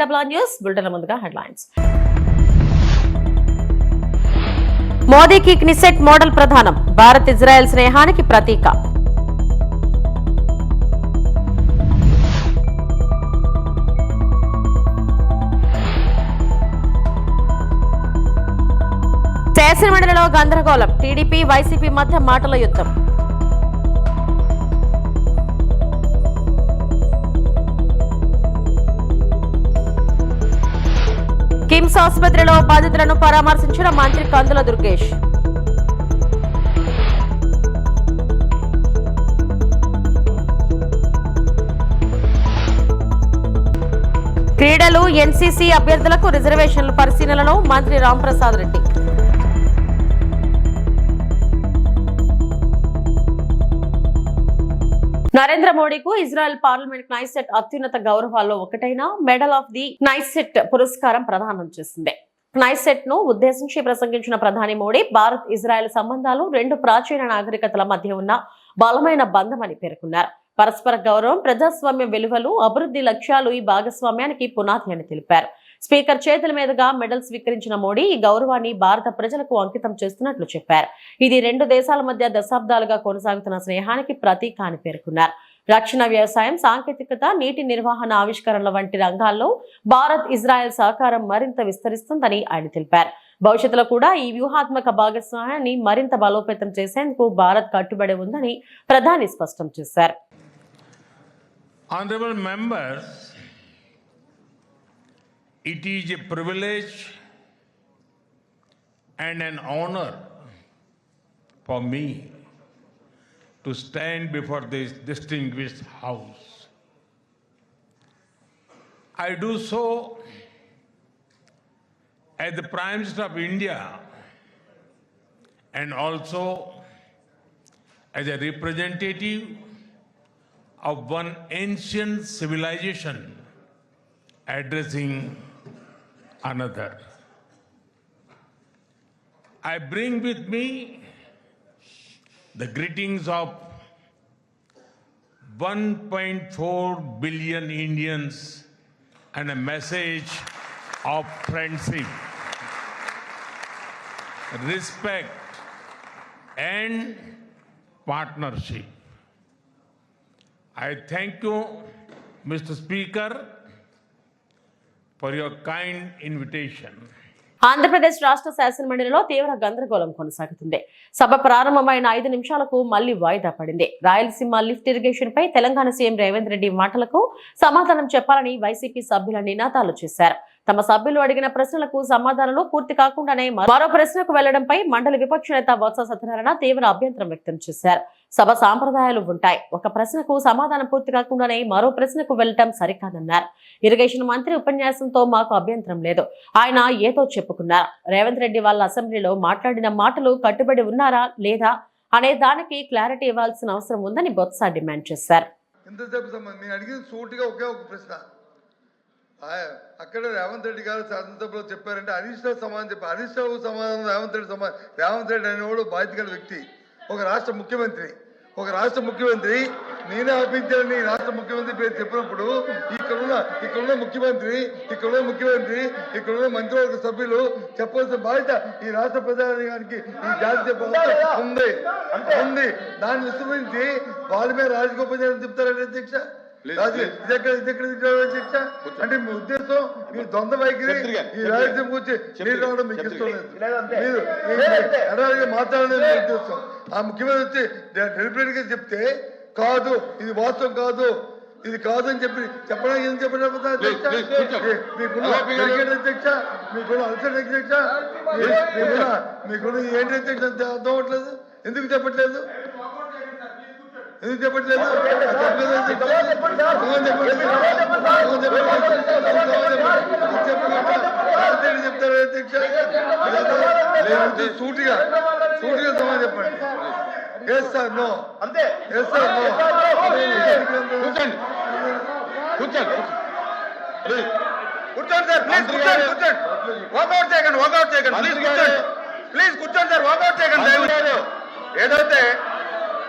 3 news bulletin ముందుగా headlines. మోదీకి క్నిసెట్ model ప్రధానం, భారత్ ఇజ్రాయెల్ స్నేహానికి ప్రతీక. శాసనమండలిలో గందరగోళం, టీడీపీ వైసీపీ మధ్య మాటల యుద్ధం. కిమ్స్ ఆసుపత్రిలో బాధితులను పరామర్శించిన మంత్రి కందుల దుర్గేష్. క్రీడలు, ఎన్సీసీ అభ్యర్థులకు రిజర్వేషన్ల పరిశీలనలో మంత్రి రాంప్రసాద్ రెడ్డి. నరేంద్ర మోడీకు ఇజ్రాయెల్ పార్లమెంట్ క్నైసెట్ అత్యున్నత గౌరవాల్లో ఒకటైన మెడల్ ఆఫ్ ది క్నైసెట్ పురస్కారం ప్రదానం చేసింది. క్నైసెట్ ను ఉద్దేశించి ప్రసంగించిన ప్రధాని మోడీ, భారత్ ఇజ్రాయెల్ సంబంధాలు రెండు ప్రాచీన నాగరికతల మధ్య ఉన్న బలమైన బంధమని పేర్కొన్నారు. పరస్పర గౌరవం, ప్రజాస్వామ్య విలువలు, అభివృద్ధి లక్ష్యాలు ఈ భాగస్వామ్యానికి పునాది అని తెలిపారు. స్పీకర్ చేతుల మీదుగా మెడల్ స్వీకరించిన మోడీ ఈ గౌరవాన్ని భారత ప్రజలకు అంకితం చేస్తున్నట్లు చెప్పారు. ఇది రెండు దేశాల మధ్య దశాబ్దాలుగా కొనసాగుతున్న స్నేహానికి ప్రతీక అని పేర్కొన్నారు. రక్షణ, వ్యవసాయం, సాంకేతికత, నీటి నిర్వహణ, ఆవిష్కరణల వంటి రంగాల్లో భారత్ ఇజ్రాయెల్ సహకారం మరింత విస్తరిస్తుందని ఆయన తెలిపారు. భవిష్యత్తులో కూడా ఈ వ్యూహాత్మక భాగస్వామ్యాన్ని మరింత బలోపేతం చేసేందుకు భారత్ కట్టుబడి ఉందని ప్రధాని స్పష్టం చేశారు. Honorable members, it is a privilege and an honor for me to stand before this distinguished house. I do so as the Prime Minister of India and also as a representative of one ancient civilization addressing another. I bring with me the greetings of 1.4 billion Indians and a message of friendship, respect and partnership. I thank you, Mr. Speaker, for your kind invitation. Andhra Pradesh రాష్ట్ర శాసనమండలిలో తీవ్ర గందరగోళం కొనసాగుతుంది. సభ ప్రారంభమైన 5 నిమిషాలకు మళ్లీ వాయిదా పడింది. Rayalaseema lift irrigation పై Telangana CM Revanth Reddy మాటలకు సమాధానం చెప్పాలని వైసీపీ సభ్యుల నినాదాలు చేశారు. తమ సభ్యులు అడిగిన ప్రశ్నలకు సమాధానాలు పూర్తి కాకుండానే మరో ప్రశ్నకు వెళ్లడంపై మండలి విపక్ష నేత బొత్స సత్యనారాయణ తీవ్ర అభ్యంతరం వ్యక్తం చేశారు. సభ సాంప్రదాయాలు ఉంటాయి, ఒక ప్రశ్నకు సమాధానం పూర్తి కాకుండానే మరో ప్రశ్నకు వెళ్లడం సరికాదన్నారు. ఇరిగేషన్ మంత్రి ఉపన్యాసంతో మాకు అభ్యంతరం లేదు, ఆయన ఏదో చెప్పుకున్నారు. రేవంత్ రెడ్డి వాళ్ళ అసెంబ్లీలో మాట్లాడిన మాటలు కట్టుబడి ఉన్నారా లేదా అనే దానికి క్లారిటీ ఇవ్వాల్సిన అవసరం ఉందని బొత్స డిమాండ్ చేశారు. అక్కడ రేవంత్ రెడ్డి గారు శాసనసభలో చెప్పారంటే హరీష్ రావు సమాధానం చెప్పారు. హరీష్ రావు సమాధానం రేవంత్ రెడ్డి సమాధానం. రేవంత్ రెడ్డి అనేవాడు బాధ్యత గల వ్యక్తి, ఒక రాష్ట్ర ముఖ్యమంత్రి నేనే ఆపించాలని రాష్ట్ర ముఖ్యమంత్రి పేరు చెప్పినప్పుడు ఇక్కడున్న ముఖ్యమంత్రి ఇక్కడున్న మంత్రివర్గ సభ్యులు చెప్పాల్సిన బాధ్యత ఈ రాష్ట్ర ప్రజానికి ఈ జాతీయ ప్రభుత్వం ఉంది. దాన్ని విస్మరించి వాళ్ళ మీద రాజగోపాల్ చెప్తారంటే అధ్యక్ష, అంటే మీ ఉద్దేశం మీరు ద్వంద్వ వైఖరి ఈ రాజ్యం కూర్చి మీరు రావడం మీకు ఇష్టం లేదు, మీరు ఎడారిగా మాట్లాడలేదు మీ ఉద్దేశం. ఆ ముఖ్యమంత్రి వచ్చి డెలిబరేట్ గా చెప్తే కాదు, ఇది వాస్తవం కాదు, ఇది కాదు అని చెప్పి చెప్పడానికి ఏం చెప్పడం మీకున్న అధ్యక్ష, మీకున్న అల్సర్ అధ్యక్ష, మీకున్న ఏంటి అధ్యక్ష అర్థం అవ్వట్లేదు. ఎందుకు చెప్పట్లేదు? చెప్తారు అధ్యక్ష, సూటిగా సమాధానం చెప్పండి. ఎస్ సార్ నో, అంతే. Yes sir no. కూర్చోండి సార్, ప్లీజ్ వాకౌట్ చేయకండి, ప్లీజ్ కూర్చోండి సార్, వాకౌట్ చేయకండి. ఏదైతే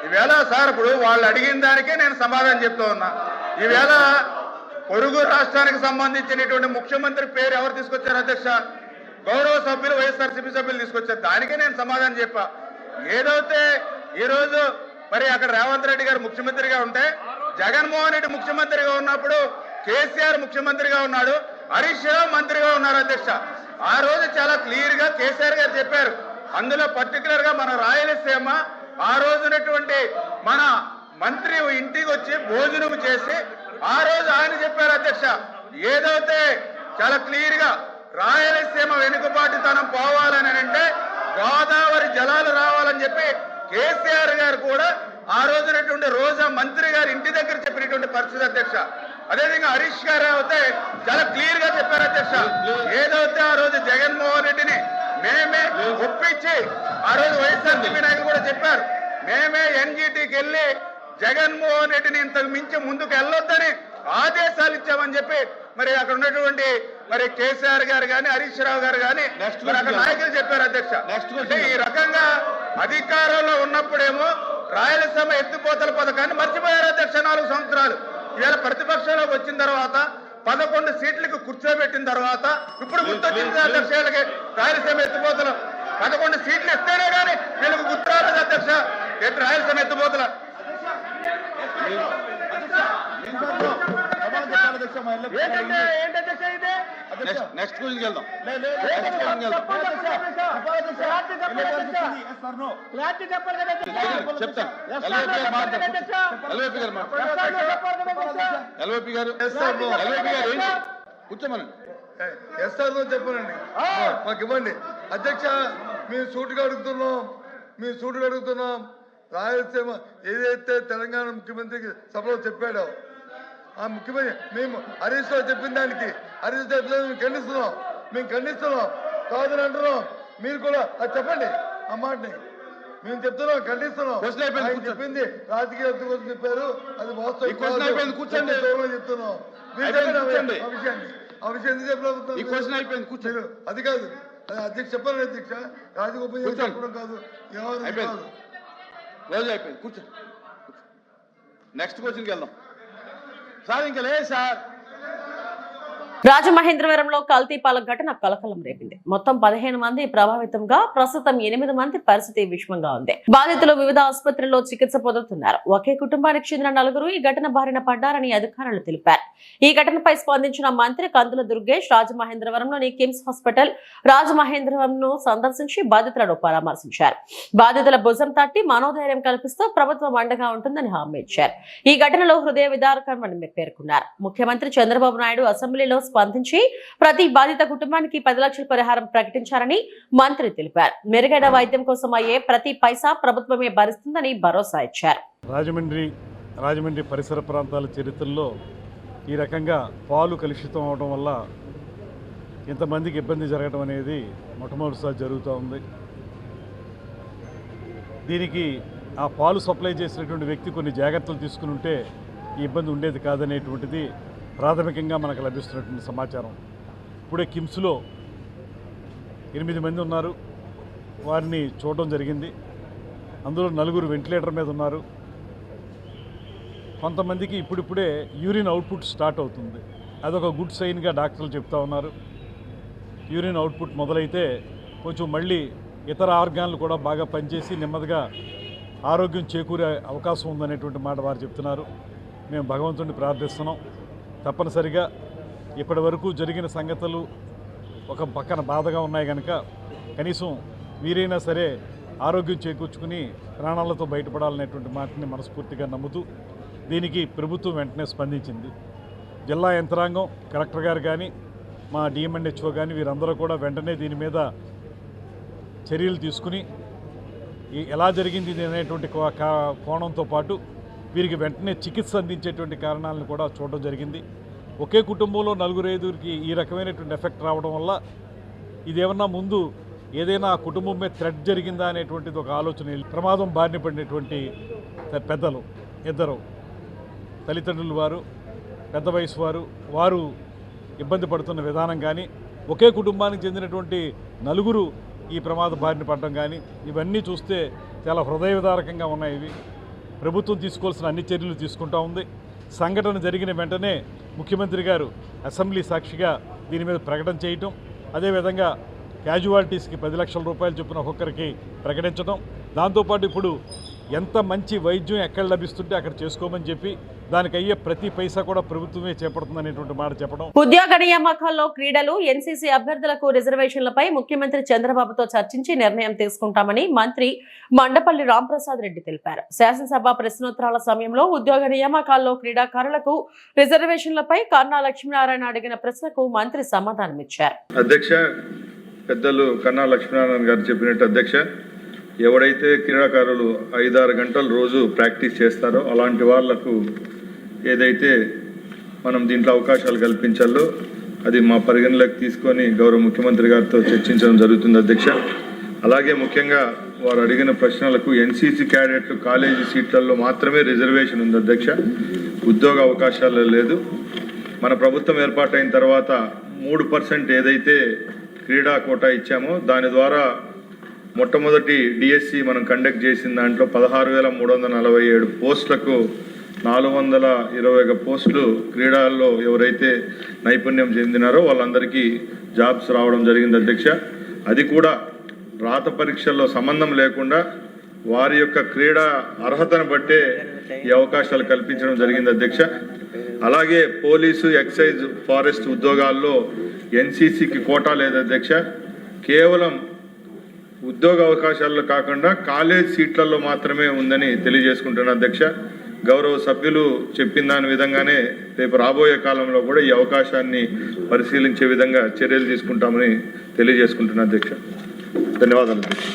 ఈవేళ సార్ ఇప్పుడు వాళ్ళు అడిగిన దానికే నేను సమాధానం చెప్తూ ఉన్నా. ఈవేళ పొరుగు రాష్ట్రానికి సంబంధించినటువంటి ముఖ్యమంత్రి పేరు ఎవరు తీసుకొచ్చారు అధ్యక్ష? గౌరవ సభ్యులు వైఎస్ఆర్సీపీ సభ్యులు తీసుకొచ్చారు. దానికే నేను సమాధానం చెప్పా. ఏదైతే ఈరోజు మరి అక్కడ రేవంత్ రెడ్డి గారు ముఖ్యమంత్రిగా ఉంటే, జగన్మోహన్ రెడ్డి ముఖ్యమంత్రిగా ఉన్నప్పుడు కేసీఆర్ ముఖ్యమంత్రిగా ఉన్నాడు, హరీష్ రావు మంత్రిగా ఉన్నారు అధ్యక్ష. ఆ రోజు చాలా క్లియర్ గా కేసీఆర్ గారు చెప్పారు. అందులో పర్టికులర్ గా మన రాయలసీమ ఆ రోజునటువంటి మన మంత్రి ఇంటికి వచ్చి భోజనం చేసి ఆ రోజు ఆయన చెప్పారు అధ్యక్ష, ఏదైతే చాలా క్లియర్ గా రాయలసీమ వెనుకబాటుతనం పోవాలని అంటే గోదావరి జలాలు రావాలని చెప్పి కేసీఆర్ గారు కూడా ఆ రోజునటువంటి రోజా మంత్రి గారి ఇంటి దగ్గర చెప్పినటువంటి పరిస్థితి అధ్యక్ష. అదేవిధంగా హరీష్ గారు అయితే చాలా క్లియర్ గా చెప్పారు అధ్యక్ష, ఏదైతే ఆ రోజు జగన్మోహన్ రెడ్డిని మేమే ఒప్పించి, ఆ రోజు వైఎస్ఆర్సీపీ నాయకులు కూడా చెప్పారు, మేమే ఎన్జీటీకి వెళ్ళి జగన్మోహన్ రెడ్డిని ఇంతకు మించి ముందుకు వెళ్ళొద్దని ఆదేశాలు ఇచ్చామని చెప్పి మరి అక్కడ ఉన్నటువంటి మరి కేసీఆర్ గారు కానీ హరీష్ రావు గారు కానీ మరి అక్కడ నాయకులు చెప్పారు అధ్యక్ష. అంటే ఈ రకంగా అధికారంలో ఉన్నప్పుడేమో రాయలసీమ ఎత్తిపోతల పథకాన్ని మర్చిపోయారు అధ్యక్ష 4 సంవత్సరాలు. ఇవాళ ప్రతిపక్షంలోకి వచ్చిన తర్వాత 11 సీట్లకు కూర్చోబెట్టిన తర్వాత ఇప్పుడు గుర్తొచ్చింది అధ్యక్ష వీళ్ళకి రాయలసీమ ఎత్తిపోతలు 11 సీట్లు ఇస్తేనే కానీ వీళ్ళకి గుర్తురాలేదు అధ్యక్ష రాయలసీమ ఎత్తిపోతల. నెక్స్ట్ క్వశ్చన్కి వెళ్దాం. ఎల్ఓపి గారు కూర్చోమని ఎస్ఆర్లో చెప్పనండి, మాకు ఇవ్వండి అధ్యక్ష. మేము సూటుగా అడుగుతున్నాం, రాయలసీమ ఏదైతే తెలంగాణ ముఖ్యమంత్రికి సభలో చెప్పాడో ఆ ముఖ్యమంత్రి మేము హరీష్ రావు చెప్పిన దానికి మేము ఖండిస్తున్నాం కాదని అంటున్నాం. మీరు కూడా అది చెప్పండి, ఆ మాటని మేము చెప్తున్నాం, ఖండిస్తున్నాం. ఆయన చెప్పింది రాజకీయ హక్కు కోసం చెప్పారు, అది వాస్తవం కూర్చోండి చెప్తున్నాం. మీరు చెప్పండి ఆ విషయం ఎందుకు చెప్పలేదు? అది కాదు, అది అధ్యక్ష చెప్పాలి అధ్యక్ష, రాజకీయ ఉపయోగం చెప్పడం కాదు, కాదు. రోజు అయిపోయింది, కూర్చో. నెక్స్ట్ క్వశ్చన్కి వెళ్దాం సార్. ఇంకా లేదు సార్. రాజమహేంద్రవరంలో కల్తీ పాల ఘటన కలకలం రేపింది. మొత్తం 15 మంది ప్రభావితంగా, ప్రస్తుతం 8 మంది పరిస్థితి విషమంగా ఉంది. బాధితులు వివిధ ఆసుపత్రుల్లో చికిత్స పొందుతున్నారు. ఒకే కుటుంబానికి చెందిన 4 ఈ ఘటన బారిన పడ్డారని అధికారులు తెలిపారు. ఈ ఘటనపై స్పందించిన మంత్రి కందుల దుర్గేష్ రాజమహేంద్రవరంలోని కిమ్స్ హాస్పిటల్ రాజమహేంద్రవరంను సందర్శించి బాధితులను పరామర్శించారు. బాధితుల భుజం తట్టి మనోధైర్యం కల్పిస్తూ ప్రభుత్వం అండగా ఉంటుందని హామీ ఇచ్చారు. ఈ ఘటనలో హృదయ విదారకమని పేర్కొన్నారు. ముఖ్యమంత్రి చంద్రబాబు నాయుడు అసెంబ్లీలో స్పందించి ప్రతి బాధిత కుటుంబానికి 10 లక్షల పరిహారం ప్రకటించారని మంత్రి తెలిపారు. మెరుగైన వైద్యం కోసం అయ్యే ప్రతి పైసా ప్రభుత్వమే భరిస్తుందని భరోసా ఇచ్చారు. రాజమండ్రి పరిసర ప్రాంతాల చరిత్రలో ఈ రకంగా పాలు కలుషితం అవడం వల్ల ఇంతమందికి ఇబ్బంది జరగడం అనేది మొట్టమొదటిసారి జరుగుతూ ఉంది. దీనికి ఆ పాలు సప్లై చేసినటువంటి వ్యక్తి కొన్ని జాగ్రత్తలు తీసుకుని ఉంటే ఈ ఇబ్బంది ఉండేది కాదనేటువంటిది ప్రాథమికంగా మనకు లభిస్తున్నటువంటి సమాచారం. ఇప్పుడే కిమ్స్లో 8 మంది ఉన్నారు, వారిని చూడడం జరిగింది. అందులో 4 వెంటిలేటర్ మీద ఉన్నారు. కొంతమందికి ఇప్పుడిప్పుడే యూరిన్ అవుట్పుట్ స్టార్ట్ అవుతుంది. అదొక గుడ్ సైన్గా డాక్టర్లు చెప్తా ఉన్నారు. యూరిన్ అవుట్పుట్ మొదలైతే కొంచెం మళ్ళీ ఇతర ఆర్గాన్లు కూడా బాగా పనిచేసి నెమ్మదిగా ఆరోగ్యం చేకూరే అవకాశం ఉందనేటువంటి మాట వారు చెప్తున్నారు. మేము భగవంతుడిని ప్రార్థిస్తున్నాం. తప్పనిసరిగా ఇప్పటి వరకు జరిగిన సంగతులు ఒక పక్కన బాధగా ఉన్నాయి కనుక కనీసం వీరైనా సరే ఆరోగ్యం చేకూర్చుకుని ప్రాణాలతో బయటపడాలనేటువంటి మాటని మనస్ఫూర్తిగా నమ్ముతూ దీనికి ప్రభుత్వం వెంటనే స్పందించింది. జిల్లా యంత్రాంగం, కలెక్టర్ గారు కానీ, మా డిఎంఎన్హెచ్ఓ కానీ వీరందరూ కూడా వెంటనే దీని మీద చర్యలు తీసుకుని ఎలా జరిగింది అనేటువంటి కోణంతో పాటు వీరికి వెంటనే చికిత్స అందించేటువంటి కారణాలను కూడా చూడడం జరిగింది. ఒకే కుటుంబంలో 4-5కి ఈ రకమైనటువంటి ఎఫెక్ట్ రావడం వల్ల ఇదేమన్నా ముందు ఏదైనా ఆ కుటుంబం మీద థ్రెట్ జరిగిందా అనేటువంటిది ఒక ఆలోచన. ప్రమాదం బారిన పడినటువంటి పెద్దలు 2 తల్లిదండ్రులు, పెద్ద వయసు వారు ఇబ్బంది పడుతున్న విధానం కానీ, ఒకే కుటుంబానికి చెందినటువంటి 4 ఈ ప్రమాద బారిన పడడం కానీ ఇవన్నీ చూస్తే చాలా హృదయ విదారకంగా ఉన్నాయి. ప్రభుత్వం తీసుకోవాల్సిన అన్ని చర్యలు తీసుకుంటా ఉంది. సంఘటన జరిగిన వెంటనే ముఖ్యమంత్రి గారు అసెంబ్లీ సాక్షిగా దీని మీద ప్రకటన చేయటం, అదేవిధంగా క్యాజువాలిటీస్కి 10 లక్షల రూపాయలు చొప్పున ఒక్కొక్కరికి ప్రకటించడం, దాంతోపాటు ఇప్పుడు ఎంత మంచి వైద్యం ఎక్కడ లభిస్తుంటే అక్కడ చేసుకోమని చెప్పి దానికి అయ్యే ప్రతి పైసా కూడా ప్రభుత్వమే చేపడుతుందనేటువంటి మాట చెప్పడం. ఉద్యోగ నియామకాల్లో క్రీడలు, ఎన్సీసీ అభ్యర్థులకు రిజర్వేషన్లపై ముఖ్యమంత్రి చంద్రబాబుతో చర్చించి నిర్ణయం తీసుకుంటామని మంత్రి మండపల్లి రాంప్రసాద్ రెడ్డి తెలిపారు. శాసనసభ ప్రశ్నోత్తరాల సమయంలో ఉద్యోగ నియామకాల్లో క్రీడాకారులకు రిజర్వేషన్లపై కన్నా లక్ష్మీనారాయణ అడిగిన ప్రశ్నకు మంత్రి సమాధానమిచ్చారు. అధ్యక్ష, పెద్దలు కన్నా లక్ష్మీనారాయణ గారు చెప్పినట్టు అధ్యక్ష, ఎవడైతే క్రీడాకారులు 5-6 గంటలు రోజు ప్రాక్టీస్ చేస్తారో అలాంటి వాళ్లకు ఏదైతే మనం దీంట్లో అవకాశాలు కల్పించాలో అది మా పరిగణలోకి తీసుకొని గౌరవ ముఖ్యమంత్రి గారితో చర్చించడం జరుగుతుంది అధ్యక్ష. అలాగే ముఖ్యంగా వారు అడిగిన ప్రశ్నలకు ఎన్సీసీ క్యాడెట్లు కాలేజీ సీట్లలో మాత్రమే రిజర్వేషన్ ఉంది అధ్యక్ష, ఉద్యోగ అవకాశాలు లేదు. మన ప్రభుత్వం ఏర్పాటైన తర్వాత 3% ఏదైతే క్రీడా కోటా ఇచ్చామో దాని ద్వారా మొట్టమొదటి డిఎస్సి మనం కండక్ట్ చేసిన దాంట్లో 16,347 పోస్టులకు 421 పోస్టులు క్రీడల్లో ఎవరైతే నైపుణ్యం చెందినారో వాళ్ళందరికీ జాబ్స్ రావడం జరిగింది అధ్యక్ష. అది కూడా రాత పరీక్షల్లో సంబంధం లేకుండా వారి యొక్క క్రీడా అర్హతను బట్టే ఈ అవకాశాలు కల్పించడం జరిగింది అధ్యక్ష. అలాగే పోలీసు, ఎక్సైజ్, ఫారెస్ట్ ఉద్యోగాల్లో ఎన్సీసీకి కోటా లేదు అధ్యక్ష. కేవలం ఉద్యోగ అవకాశాల్లో కాకుండా కాలేజ్ సీట్లలో మాత్రమే ఉందని తెలియజేసుకుంటున్నాను అధ్యక్ష. గౌరవ సభ్యులు చెప్పిన దాని విధంగానే రేపు రాబోయే కాలంలో కూడా ఈ అవకాశాన్ని పరిశీలించే విధంగా చర్యలు తీసుకుంటామని తెలియజేసుకుంటున్నాను అధ్యక్ష. ధన్యవాదాలు అధ్యక్ష.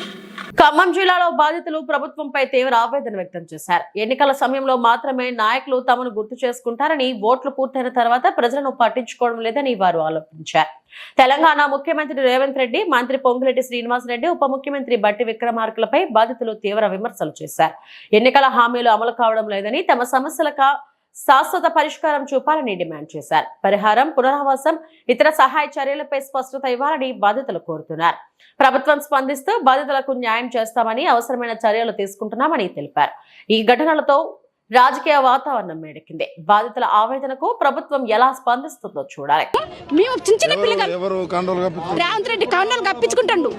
ఖమ్మం జిల్లాలో బాధితులు ప్రభుత్వంపై తీవ్ర ఆవేదన వ్యక్తం చేశారు. ఎన్నికల సమయంలో మాత్రమే నాయకులు తమను గుర్తు చేసుకుంటారని, ఓట్లు పూర్తయిన తర్వాత ప్రజలను పట్టించుకోవడం లేదని వారు ఆరోపించారు. తెలంగాణ ముఖ్యమంత్రి రేవంత్ రెడ్డి, మంత్రి పొంగులేటి శ్రీనివాసరెడ్డి, ఉప ముఖ్యమంత్రి బట్టి విక్రమార్కలపై బాధితులు తీవ్ర విమర్శలు చేశారు. ఎన్నికల హామీలు అమలు కావడం లేదని, తమ సమస్యలకు శాశ్వత పరిష్కారం చూపాలని డిమాండ్ చేశారు. పరిహారం, పునరావాసం, ఇతర సహాయ చర్యలపై స్పష్టత ఇవ్వాలని బాధితులు కోరుతున్నారు. ప్రభుత్వం స్పందిస్తూ బాధితులకు న్యాయం చేస్తామని, అవసరమైన చర్యలు తీసుకుంటున్నామని తెలిపారు. ఈ ఘటనలతో రాజకీయ వాతావరణం వేడెక్కింది. బాధితుల ఆవేదనకు ప్రభుత్వం ఎలా స్పందిస్తుందో చూడాలి. మేము చిన్న పిల్లలు రేవంత్ రెడ్డి కన్నాలు కప్పించుకుంటాడు.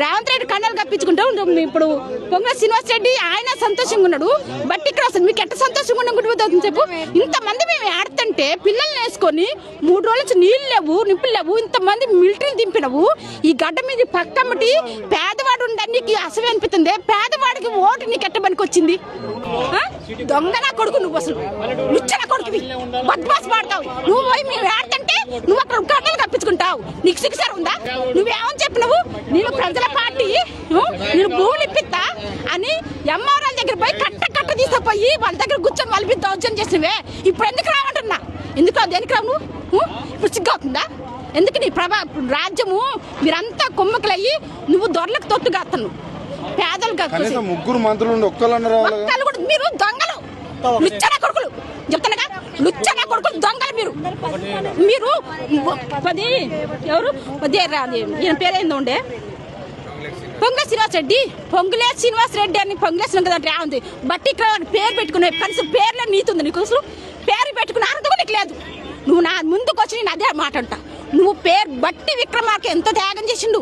రేవంత్ రెడ్డి కన్నాలు కప్పించుకుంటాం. ఇప్పుడు పొంగ శ్రీనివాస్ రెడ్డి ఆయన సంతోషంగా ఉన్నాడు. బట్ ఇక్కడ అసలు మీకు ఎట్ట సంతోషంగా ఉండకూడదు చెప్పు. ఇంతమంది మేము ఆడుతుంటే పిల్లల్ని వేసుకొని 3 రోజుల నుంచి నీళ్ళు లేవు, నిప్పులు లేవు, ఇంతమంది మిలిటరీని దింపినవు. ఈ గడ్డ మీద పక్కమ్మటి పేదవాడు ఉండడానికి అసలు అనిపిస్తుంది. పేదవాడికి ఓటు నీకు ఎట్ట పనికి వచ్చింది? దొంగ నా కొడుకు, నువ్వు అసలు లుచ్చన కొడుకువి, బద్మాస్ పాడతావు. నువ్వు పోయి మేము ఆడుతుంటే నువ్వు అక్కడ గడ్డలు కప్పించుకుంటావు. నీకు శిక్షణ ఉందా? నువ్వేమని చెప్పినవు? నేను ప్రజల పార్టీ, నేను భూములు ఇప్పిస్తా అని ఎంఆర్ఎల్ దగ్గర పోయి కట్ట తీసుకుపోయి వాళ్ళ దగ్గర కూర్చొని వాళ్ళ మీద దౌర్జన్యం చేసినవే. ఇప్పుడు ఎందుకు రావంటున్నా? ఎందుకు రావు? దేనికి రావు నువ్వు? ఇప్పుడు సిగ్గవుతుందా? ఎందుకు నీ రాజ్యము మీరంతా కొమ్మకులయ్యి నువ్వు దొరలకు తొత్తుగాస్తాను. పేదలు ముగ్గురు మంత్రులు ఒక్కళ్ళు కూడా మీరు దొంగలు, లుచ్చన కొడుకులు. చెప్తానగా లుచ్చన కొడుకులు దొంగలు మీరు. మీరు ఎవరు ఈయన పేరేందో ఉండే పొంగులే శ్రీనివాస్ రెడ్డి, పొంగులే శ్రీనివాస్ రెడ్డి అని పొంగులేసిన కదా రావుంది. బట్టి ఇక్కడ పేరు పెట్టుకునే కనీసం పేర్లో నీతి ఉంది నీకు? అసలు పేరు పెట్టుకునే అర్థం నీకు లేదు. నువ్వు నా ముందుకు వచ్చి నేను అదే మాట అంటా. నువ్వు పేరు బట్టి విక్రమార్క ఎంత త్యాగం చేసిండు.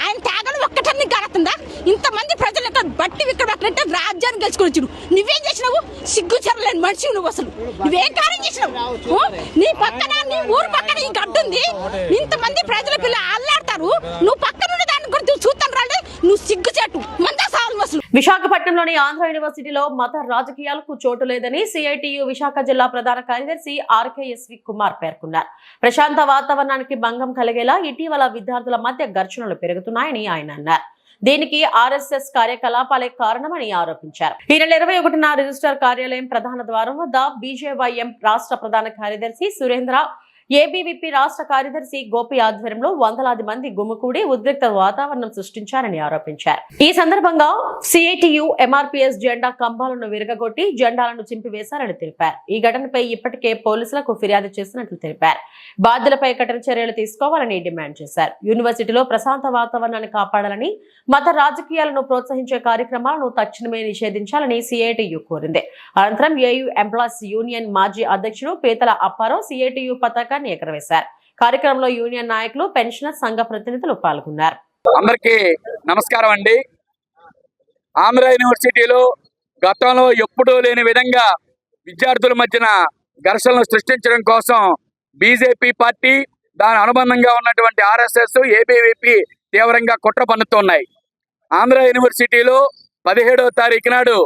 ఆయన త్యాగం ఒక్కటన్ని కడుతుందా? ఇంతమంది ప్రజలు బట్టి విక్రమార్క అంటే రాజ్యాన్ని గెలుచుకొని వచ్చిడు. నువ్వేం చేసినావు? సిగ్గు చెరలేని మనిషి నువ్వు. అసలు నువ్వేం కార్యం చేసినావు? నీ పక్కన, నీ ఊరు పక్కన ఈ గడ్డ ఉంది. ఇంతమంది ప్రజల పిల్లలు అల్లాడతారు. నువ్వు పక్కన దాని గురించి చూస్తాను రాలే. నువ్వు సిగ్గు చెట్టు మందా సాలు. అసలు విశాఖపట్నంలోని ఆంధ్ర యూనివర్సిటీలో మత రాజకీయాలకు చోటు లేదని సిఐటియు విశాఖ జిల్లా ప్రధాన కార్యదర్శి ఆర్కేఎస్వి కుమార్ పేర్కొన్నారు. ప్రశాంత వాతావరణానికి భంగం కలిగేలా ఇటీవల విద్యార్థుల మధ్య ఘర్షణలు పెరుగుతున్నాయని ఆయన అన్నారు. దీనికి ఆర్ఎస్ఎస్ కార్యకలాపాలే కారణమని ఆరోపించారు. ఈ నెల 21న రిజిస్ట్రార్ కార్యాలయం ప్రధాన ద్వారం వద్ద బీజేవైఎం రాష్ట్ర ప్రధాన కార్యదర్శి సురేంద్ర, ఏబీవీపీ రాష్ట్ర కార్యదర్శి గోపి ఆధ్వర్యంలో వందలాది మంది గుమికూడి ఉద్రిక్త వాతావరణం సృష్టించారని ఆరోపించారు. ఈ సందర్భంగా సిఐటియు ఎంఆర్పీఎస్ జెండా కంబాలను విరగగొట్టి జెండాలను చింపివేశారని తెలిపారు. ఈ ఘటనపై ఇప్పటికే పోలీసులకు ఫిర్యాదు చేసినట్లు తెలిపారు. బాధ్యులపై కఠిన చర్యలు తీసుకోవాలని డిమాండ్ చేశారు. యూనివర్సిటీలో ప్రశాంత వాతావరణాన్ని కాపాడాలని, మత రాజకీయాలను ప్రోత్సహించే కార్యక్రమాలను తక్షణమే నిషేధించాలని సిఐటియు కోరింది. అనంతరం ఏయూ ఎంప్లాయీస్ యూనియన్ మాజీ అధ్యక్షుడు పీతల అప్పారావు సిఐటియు పతాకాన్ని ఎగరవేశారు. కార్యక్రమంలో యూనియన్ నాయకులు, పెన్షనర్ సంఘ ప్రతినిధులు పాల్గొన్నారు. అందరికీ నమస్కారం అండి. ఆంధ్ర యూనివర్సిటీలో గతంలో ఎప్పుడూ లేని విధంగా విద్యార్థుల మధ్యన ఘర్షణలు సృష్టించడం కోసం బీజేపీ పార్టీ, దాని అనుబంధంగా ఉన్నటువంటి ఆర్ఎస్ఎస్, ఏబీవీపీ తీవ్రంగా కుట్ర పన్నుతున్నాయి. ఆంధ్ర యూనివర్సిటీలో 17వ తారీఖు నాడు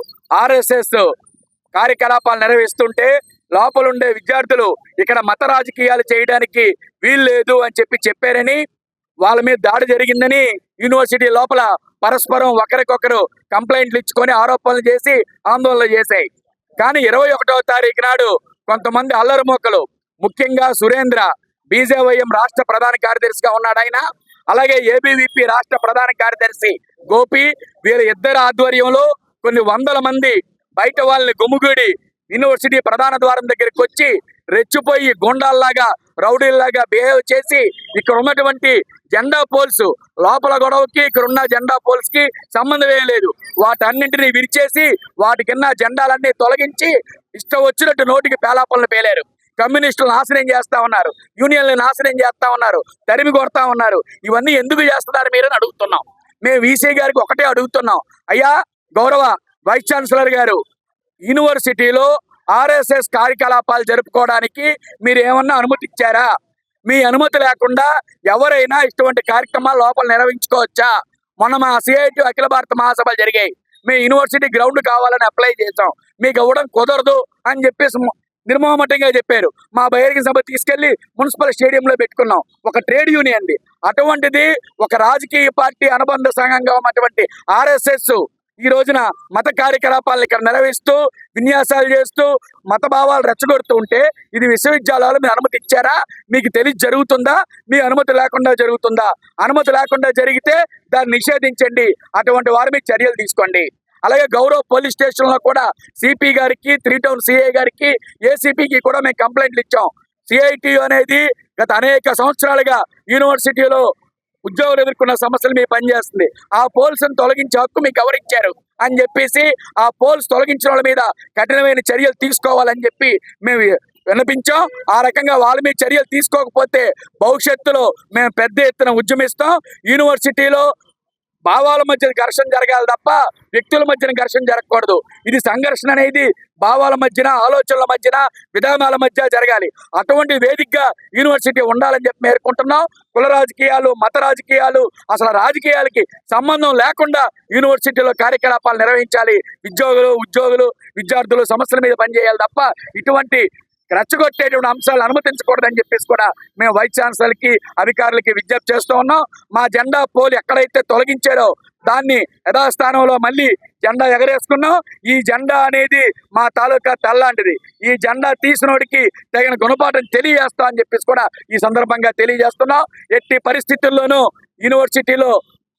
ఆర్ఎస్ఎస్ కార్యకలాపాలు నిర్వహిస్తుంటే లోపలుండే విద్యార్థులు ఇక్కడ మత రాజకీయాలు చేయడానికి వీల్లేదు అని చెప్పారని, వాళ్ళ మీద దాడి జరిగిందని యూనివర్సిటీ లోపల పరస్పరం ఒకరికొకరు కంప్లైంట్లు ఇచ్చుకొని ఆరోపణలు చేసి ఆందోళన చేశాయి. కానీ 21వ తారీఖు నాడు కొంతమంది అల్లరి మూకలు, ముఖ్యంగా సురేంద్ర బీజేవైఎం రాష్ట్ర ప్రధాన కార్యదర్శిగా ఉన్నాడు ఆయన, అలాగే ఏబీవీపీ రాష్ట్ర ప్రధాన కార్యదర్శి గోపి, వీళ్ళ ఇద్దరు ఆధ్వర్యంలో కొన్ని వందల మంది బయట వాళ్ళని గుమిగూడి యూనివర్సిటీ ప్రధాన ద్వారం దగ్గరికి వచ్చి రెచ్చిపోయి గుండాల్లాగా, రౌడీల్లాగా బిహేవ్ చేసి ఇక్కడ ఉన్నటువంటి జెండా పోల్స్ లోపల గొడవకి ఇక్కడ ఉన్న జెండా పోల్స్ కి సంబంధం ఏం లేదు. వాటన్నింటినీ విరిచేసి వాటి కింద జెండాలన్నీ తొలగించి ఇష్టం వచ్చినట్టు నోటికి పేలాపనలు పేలారు. కమ్యూనిస్టులు నాశనం చేస్తా ఉన్నారు, యూనియన్లు నాశనం చేస్తా ఉన్నారు, తరిమి కొడతా ఉన్నారు. ఇవన్నీ ఎందుకు చేస్తున్నారు మీరని అడుగుతున్నాం. మేము వీసీ గారికి ఒకటే అడుగుతున్నాం, అయ్యా గౌరవ వైస్ ఛాన్సలర్ గారు, యూనివర్సిటీలో ఆర్ఎస్ఎస్ కార్యకలాపాలు జరుపుకోవడానికి మీరు ఏమన్నా అనుమతి ఇచ్చారా? మీ అనుమతి లేకుండా ఎవరైనా ఇటువంటి కార్యక్రమాలు లోపల నిర్వహించుకోవచ్చా? మొన్న మా సిఐటి అఖిల భారత మహాసభలు జరిగాయి. మేము యూనివర్సిటీ గ్రౌండ్ కావాలని అప్లై చేసాం, మీకు ఇవ్వడం కుదరదు అని చెప్పేసి నిర్మోహమాటంగా చెప్పారు. మా బహిరంగ సభ తీసుకెళ్లి మున్సిపల్ స్టేడియంలో పెట్టుకున్నాం. ఒక ట్రేడ్ యూనియన్ ది, అటువంటిది ఒక రాజకీయ పార్టీ అనుబంధ సంఘంగా ఉన్నటువంటి ఆర్ఎస్ఎస్ ఈ రోజున మత కార్యకలాపాలను ఇక్కడ నిర్వహిస్తూ విన్యాసాలు చేస్తూ మత భావాలు రెచ్చగొడుతూ ఉంటే ఇది విశ్వవిద్యాలయాలు మీరు అనుమతి ఇచ్చారా? మీకు తెలిసి జరుగుతుందా? మీ అనుమతి లేకుండా జరుగుతుందా? అనుమతి లేకుండా జరిగితే దాన్ని నిషేధించండి, అటువంటి వారి మీద చర్యలు తీసుకోండి. అలాగే గౌరవ పోలీస్ స్టేషన్ లో కూడా సిపి గారికి, 3 టౌన్ సిఐ గారికి, ఏసీపీకి కూడా మేము కంప్లైంట్లు ఇచ్చాం. సిఐటియు అనేది గత అనేక సంవత్సరాలుగా యూనివర్సిటీలో ఉద్యోగులు ఎదుర్కొన్న సమస్యలు మీ పనిచేస్తుంది. ఆ పోల్స్ తొలగించే హక్కు మీకు ఎవరిచ్చారు అని చెప్పేసి ఆ పోల్స్ తొలగించిన వాళ్ళ మీద కఠినమైన చర్యలు తీసుకోవాలని చెప్పి మేము విన్నపించాం. ఆ రకంగా వాళ్ళ మీద చర్యలు తీసుకోకపోతే భవిష్యత్తులో మేము పెద్ద ఎత్తున ఉద్యమిస్తాం. యూనివర్సిటీలో భావాల మధ్య ఘర్షణ జరగాలి తప్ప వ్యక్తుల మధ్యన ఘర్షణ జరగకూడదు. ఇది సంఘర్షణ అనేది భావాల మధ్యన, ఆలోచనల మధ్యన, విధానాల మధ్య జరగాలి. అటువంటి వేదికగా యూనివర్సిటీ ఉండాలని చెప్పి మేర్కొంటున్నాం. కుల రాజకీయాలు, మత రాజకీయాలు, అసలు రాజకీయాలకి సంబంధం లేకుండా యూనివర్సిటీలో కార్యకలాపాలు నిర్వహించాలి. ఉద్యోగులు, విద్యార్థులు సమస్యల మీద పనిచేయాలి తప్ప ఇటువంటి రెచ్చగొట్టేటువంటి అంశాలు అనుమతించకూడదని చెప్పేసి కూడా మేము వైస్ ఛాన్సలర్ కి, అధికారులకి విజ్ఞప్తి చేస్తూ ఉన్నాం. మా జెండా పోల్ ఎక్కడైతే తొలగించారో దాన్ని యథాస్థానంలో మళ్ళీ జెండా ఎగరేసుకున్నాం. ఈ జెండా అనేది మా తాలూకా తల్లాంటిది. ఈ జెండా తీసినోడికి తగిన గుణపాఠం తెలియజేస్తాం అని చెప్పేసి కూడా ఈ సందర్భంగా తెలియజేస్తున్నాం. ఎట్టి పరిస్థితుల్లోనూ యూనివర్సిటీలో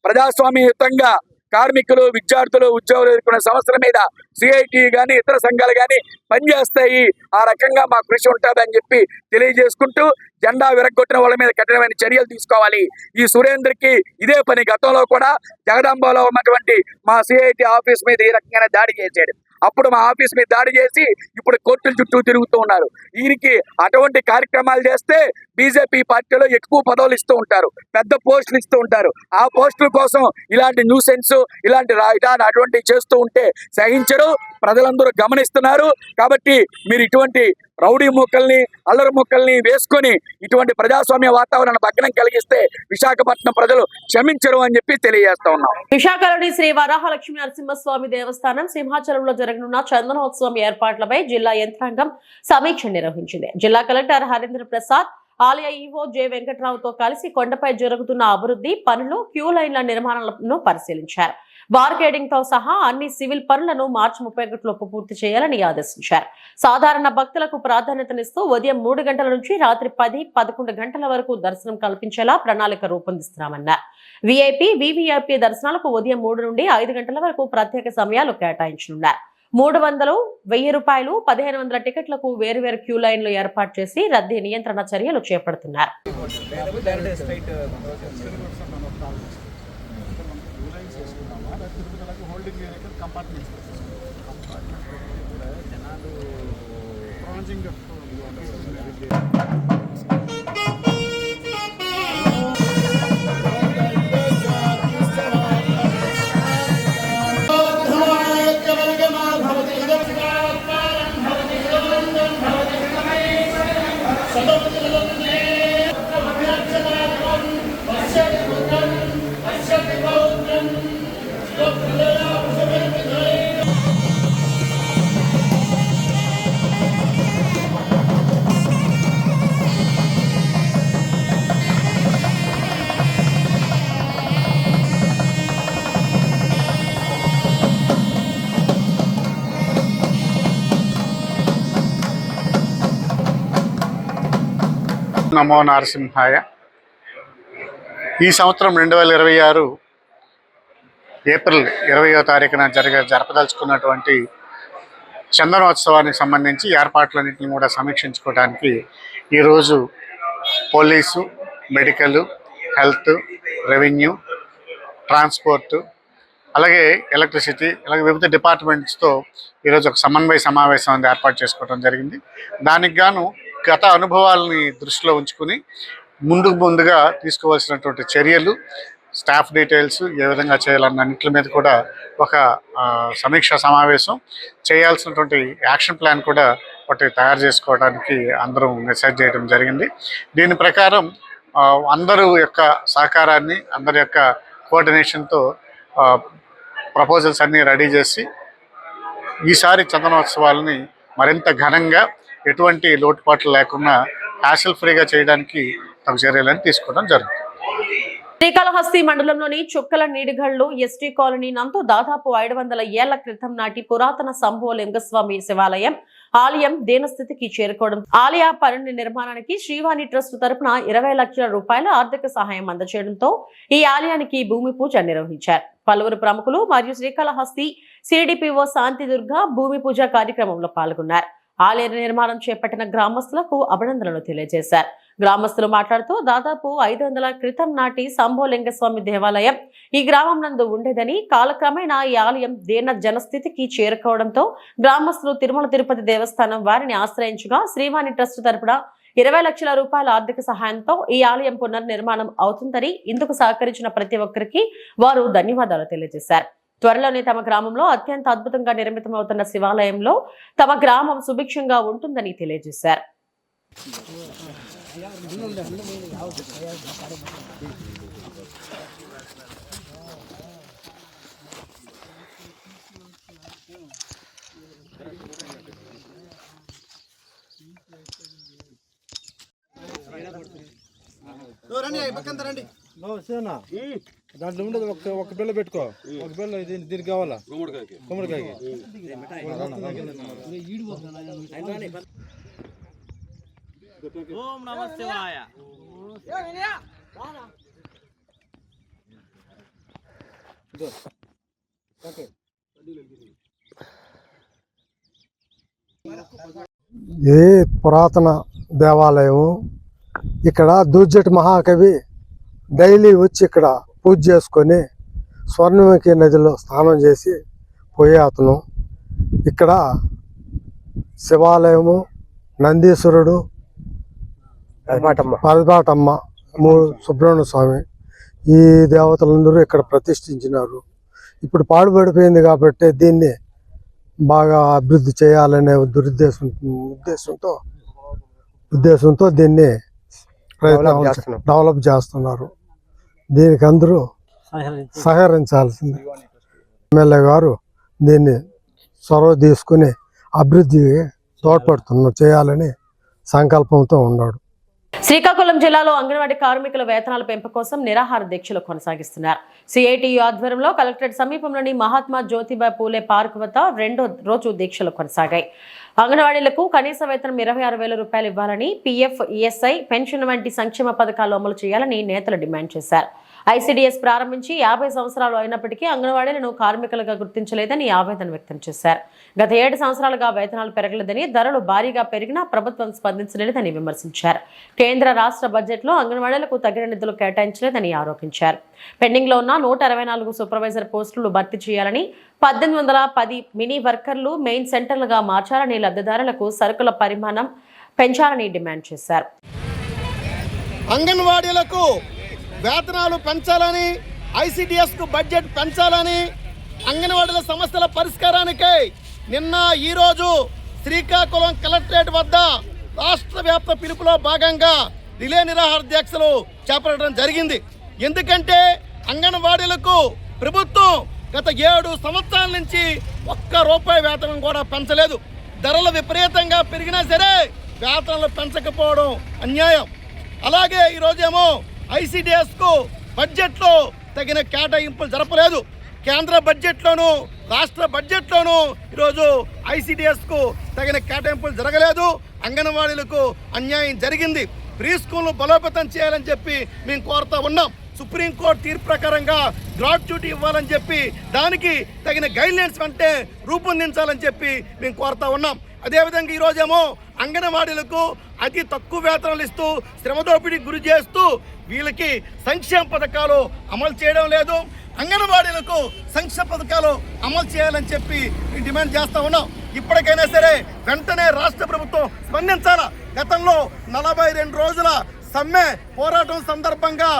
ప్రజాస్వామ్యయుతంగా కార్మికులు, విద్యార్థులు, ఉద్యోగులు ఎదుర్కొనే సమస్యల మీద సిఐటి కానీ ఇతర సంఘాలు కానీ పనిచేస్తాయి. ఆ రకంగా మా కృషి ఉంటుందని చెప్పి తెలియజేసుకుంటూ జెండా విరగొట్టిన వాళ్ళ మీద కఠినమైన చర్యలు తీసుకోవాలి. ఈ సురేంద్రకి ఇదే పని. గతంలో కూడా జగదాంబలో ఉన్నటువంటి మా సిఐటి ఆఫీస్ మీద ఈ రకంగా దాడి చేశాడు. అప్పుడు మా ఆఫీస్ మీద దాడి చేసి ఇప్పుడు కోర్టుల చుట్టూ తిరుగుతూ ఉన్నారు. వీరికి అటువంటి కార్యక్రమాలు చేస్తే బీజేపీ పార్టీలో ఎక్కువ పదవులు ఇస్తూ ఉంటారు, పెద్ద పోస్టులు ఇస్తూ ఉంటారు. ఆ పోస్టుల కోసం ఇలాంటి న్యూసెన్స్, ఇలాంటి అటువంటివి చేస్తూ ఉంటే సహించరు. ప్రజలందరూ గమనిస్తున్నారు. కాబట్టి మీరు ఇటువంటి రౌడీ మూకల్ని, అల్లరి మూకల్ని వేసుకొని ఇటువంటి ప్రజాస్వామ్య వాతావరణ భగ్నం కలిగిస్తే విశాఖపట్నం ప్రజలు క్షమించరు అని చెప్పి తెలియజేస్తా ఉన్నాం. విశాఖలోని శ్రీ వరాహలక్ష్మి నరసింహస్వామి దేవస్థానం సింహాచలంలో జరగనున్న చందనోత్సవం ఏర్పాట్లపై జిల్లా యంత్రాంగం సమీక్ష నిర్వహించింది. జిల్లా కలెక్టర్ హరేంద్ర ప్రసాద్, ఆలయ ఈవో జె వెంకట్రావుతో కలిసి కొండపై జరుగుతున్న అభివృద్ధి పనులు, క్యూ లైన్ల నిర్మాణాలను పరిశీలించారు. బార్గేడింగ్ తో సహా అన్ని సివిల్ పనులను మార్చి 31 పూర్తి చేయాలని ఆదేశించారు. సాధారణ భక్తులకు ప్రాధాన్యతనిస్తూ ఉదయం 3 గంటల నుంచి రాత్రి 10-11 గంటల వరకు దర్శనం కల్పించేలా ప్రణాళిక రూపొందిస్తున్నామన్నారు. విఐపి, వివిఐపి దర్శనాలకు ఉదయం 3 నుండి 5 గంటల వరకు ప్రత్యేక సమయాలు కేటాయించనున్నారు. 300, 1000 రూపాయలు, 1500 టికెట్లకు వేరువేరు క్యూ లైన్లు ఏర్పాటు చేసి రద్దీ నియంత్రణ చర్యలు చేపడుతున్నారు. నమో నరసింహాయ. ఈ సంవత్సరం 2026 ఏప్రిల్ 20వ తారీఖున జరపదలుచుకున్నటువంటి చందనోత్సవానికి సంబంధించి ఏర్పాట్లన్నింటినీ కూడా సమీక్షించుకోవడానికి ఈరోజు police, medical, health, revenue, transport, అలాగే ఎలక్ట్రిసిటీ, అలాగే వివిధ డిపార్ట్మెంట్స్తో ఈరోజు ఒక సమన్వయ సమావేశం ఏర్పాటు చేసుకోవడం జరిగింది. దానికి గాను గత అనుభవాలని దృష్టిలో ఉంచుకుని ముందుగా తీసుకోవాల్సినటువంటి చర్యలు, స్టాఫ్ డీటెయిల్స్ ఏ విధంగా చేయాలన్నింటి మీద కూడా ఒక సమీక్షా సమావేశం చేయాల్సినటువంటి యాక్షన్ ప్లాన్ కూడా ఒకటి తయారు చేసుకోవడానికి అందరూ మెసేజ్ చేయడం జరిగింది. దీని ప్రకారం అందరూ యొక్క సహకారాన్ని, అందరి యొక్క కోఆర్డినేషన్తో ప్రపోజల్స్ అన్నీ రెడీ చేసి ఈసారి చందనోత్సవాలని మరింత ఘనంగా, ఎటువంటి లోటుపాట్లు లేకుండా హ్యాసిల్ ఫ్రీగా చేయడానికి తగు చర్యలను తీసుకోవడం జరుగుతుంది. శ్రీకాళహస్తి మండలంలోని చుక్కల నీడిగళ్లు ఎస్టీ కాలనీ నందు దాదాపు 500 ఏళ్ల క్రితం నాటి పురాతన శంభో లింగస్వామి శివాలయం ఆలయం దీనస్థితికి చేరుకోవడం, ఆలయ పనుల నిర్మాణానికి శ్రీవాణి ట్రస్ట్ తరపున 20 లక్షల రూపాయల ఆర్థిక సహాయం అందజేయడంతో ఈ ఆలయానికి భూమి పూజ నిర్వహించారు. పలువురు ప్రముఖులు మరియు శ్రీకాళహస్తి సిడిపిఓ శాంతిదుర్గ భూమి పూజ కార్యక్రమంలో పాల్గొన్నారు. ఆలయ నిర్మాణం చేపట్టిన గ్రామస్తులకు అభినందనలు తెలియజేశారు. గ్రామస్తులు మాట్లాడుతూ దాదాపు 500 క్రితం నాటి శంభోలింగస్వామి దేవాలయం ఈ గ్రామం నందు ఉండేదని, కాలక్రమేణా ఈ ఆలయం దీన జనస్థితికి చేరుకోవడంతో గ్రామస్తులు తిరుమల తిరుపతి దేవస్థానం వారిని ఆశ్రయించగా శ్రీవాణి ట్రస్ట్ తరపున 20 లక్షల రూపాయల ఆర్థిక సహాయంతో ఈ ఆలయం పునర్నిర్మాణం అవుతుందని, ఇందుకు సహకరించిన ప్రతి ఒక్కరికి వారు ధన్యవాదాలు తెలియజేశారు. త్వరలోనే తమ గ్రామంలో అత్యంత అద్భుతంగా నిర్మితమవుతున్న శివాలయంలో తమ గ్రామం సుభిక్షంగా ఉంటుందని తెలియజేశారు. రండి దాంట్లో ఉండదు. ఒక బిల్ల పెట్టుకో, ఒక బిల్ల దీనికి కావాలా గుమ్మడికాయకి. ఓం నమః శివాయ. ఇది పురాతన దేవాలయం. ఇక్కడ దూర్జటి మహాకవి డైలీ వచ్చి ఇక్కడ పూజ చేసుకొని స్వర్ణముఖి నదిలో స్నానం చేసి పోయే అతను. ఇక్కడ శివాలయము, నందీశ్వరుడు, పరిపాటమ్మ, సుబ్రహ్మణ్య స్వామి, ఈ దేవతలందరూ ఇక్కడ ప్రతిష్ఠించినారు. ఇప్పుడు పాడుపడిపోయింది కాబట్టి దీన్ని బాగా అభివృద్ధి చేయాలనే ఉద్దేశంతో దీన్ని డెవలప్ చేస్తున్నారు. దీనికి అందరూ సహకరించాల్సింది. ఎమ్మెల్యే గారు దీన్ని చొరవ తీసుకుని అభివృద్ధి తోడ్పడుతున్నారు చేయాలని సంకల్పంతో ఉన్నాడు. శ్రీకాకుళం జిల్లాలో అంగన్వాడీ కార్మికుల వేతనాల పెంపు కోసం నిరాహార దీక్షలు కొనసాగిస్తున్నారు. సిఐటియు ఆధ్వర్యంలో కలెక్టరేట్ సమీపంలోని మహాత్మా జ్యోతిబా పూలే పార్క్ వద్ద 2వ రోజు దీక్షలు కొనసాగాయి. అంగన్వాడీలకు కనీస వేతనం 26,000 రూపాయలు ఇవ్వాలని, పీఎఫ్, ఈఎస్ఐ, పెన్షన్ వంటి సంక్షేమ పథకాలు అమలు చేయాలని నేతలు డిమాండ్ చేశారు. ఐసీడీఎస్ ప్రారంభించి 50 సంవత్సరాలు అయినప్పటికీ అంగన్వాడీలను కార్మికులుగా గుర్తించలేదని ఆవేదన వ్యక్తం చేశారు. గత 7 సంవత్సరాలుగా వేతనాలు పెరగలేదని, ధరలు భారీగా పెరిగినా ప్రభుత్వం స్పందించలేదని విమర్శించారు. కేంద్ర రాష్ట్ర బడ్జెట్లో అంగన్వాడీలకు తగిన నిధులు కేటాయించలేదని ఆరోపించారు. పెండింగ్ లో ఉన్న 124 సూపర్వైజర్ పోస్టులు భర్తీ చేయాలని, 1810 మినీ వర్కర్లు మెయిన్ సెంటర్లుగా మార్చాలని, లబ్ధిదారులకు సరుకుల పరిమాణం పెంచాలని డిమాండ్ చేశారు. అంగన్వాడీలకు వేతనాలు పెంచాలని, ఐసీడీఎస్కు బడ్జెట్ పెంచాలని, అంగన్వాడీల సమస్యల పరిష్కారానికై నిన్న ఈరోజు శ్రీకాకుళం కలెక్టరేట్ వద్ద రాష్ట్ర వ్యాప్త పిలుపులో భాగంగా రిలే నిరాహార దీక్షలు చేపట్టడం జరిగింది. ఎందుకంటే అంగన్వాడీలకు ప్రభుత్వం గత 7 సంవత్సరాల నుంచి ₹1 వేతనం కూడా పెంచలేదు. ధరలు విపరీతంగా పెరిగినా సరే వేతనాలు పెంచకపోవడం అన్యాయం. అలాగే ఈరోజేమో ఐసీడీఎస్కు బడ్జెట్లో తగిన కేటాయింపులు జరపలేదు. కేంద్ర బడ్జెట్లోనూ రాష్ట్ర బడ్జెట్లోనూ ఈరోజు ఐసీడీఎస్కు తగిన కేటాయింపులు జరగలేదు. అంగన్వాడీలకు అన్యాయం జరిగింది. ప్రీ స్కూల్ను బలోపేతం చేయాలని చెప్పి మేము కోరుతా ఉన్నాం. సుప్రీంకోర్టు తీర్పు ప్రకారంగా గ్రాట్యుటీ ఇవ్వాలని చెప్పి దానికి తగిన గైడ్లైన్స్ అంటే రూపొందించాలని చెప్పి మేము కోరుతా ఉన్నాం. అదేవిధంగా ఈరోజేమో అంగన్వాడీలకు అతి తక్కువ వేతనాలు ఇస్తూ శ్రమదోపిడీకి గురి చేస్తూ వీళ్ళకి సంక్షేమ పథకాలు అమలు చేయడం లేదు. అంగన్వాడీలకు సంక్షేమ పథకాలు అమలు చేయాలని చెప్పి మేము డిమాండ్ చేస్తూ ఉన్నాం. ఇప్పటికైనా సరే వెంటనే రాష్ట్ర ప్రభుత్వం స్పందించాలా. గతంలో 42 రోజుల సమ్మె పోరాటం సందర్భంగా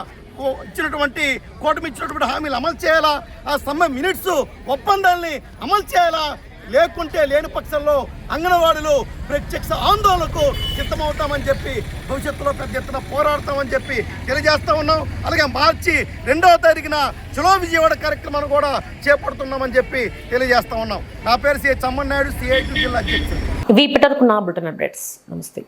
ఇచ్చినటువంటి కూటమి ఇచ్చినటువంటి హామీలు అమలు చేయాలా. ఆ సమ్మె మినిట్స్ ఒప్పందాన్ని అమలు చేయాలా. లేకుంటే లేని పక్షంలో అంగన్వాడీలు ప్రత్యక్ష ఆందోళనకు సిద్ధమవుతామని చెప్పి భవిష్యత్తులో పెద్ద ఎత్తున పోరాడతామని చెప్పి తెలియజేస్తా ఉన్నాం. అలాగే మార్చి 2వ తారీఖున చలో విజయవాడ కార్యక్రమాన్ని కూడా చేపడుతున్నామని చెప్పి తెలియజేస్తా ఉన్నాం. నా పేరు సి. చమ్మన్నాయుడు, సిఐటి జిల్లా అధ్యక్షుడు. ఇవి ఇప్పటివరకు నా బులెటిన్ అప్డేట్స్. నమస్తే.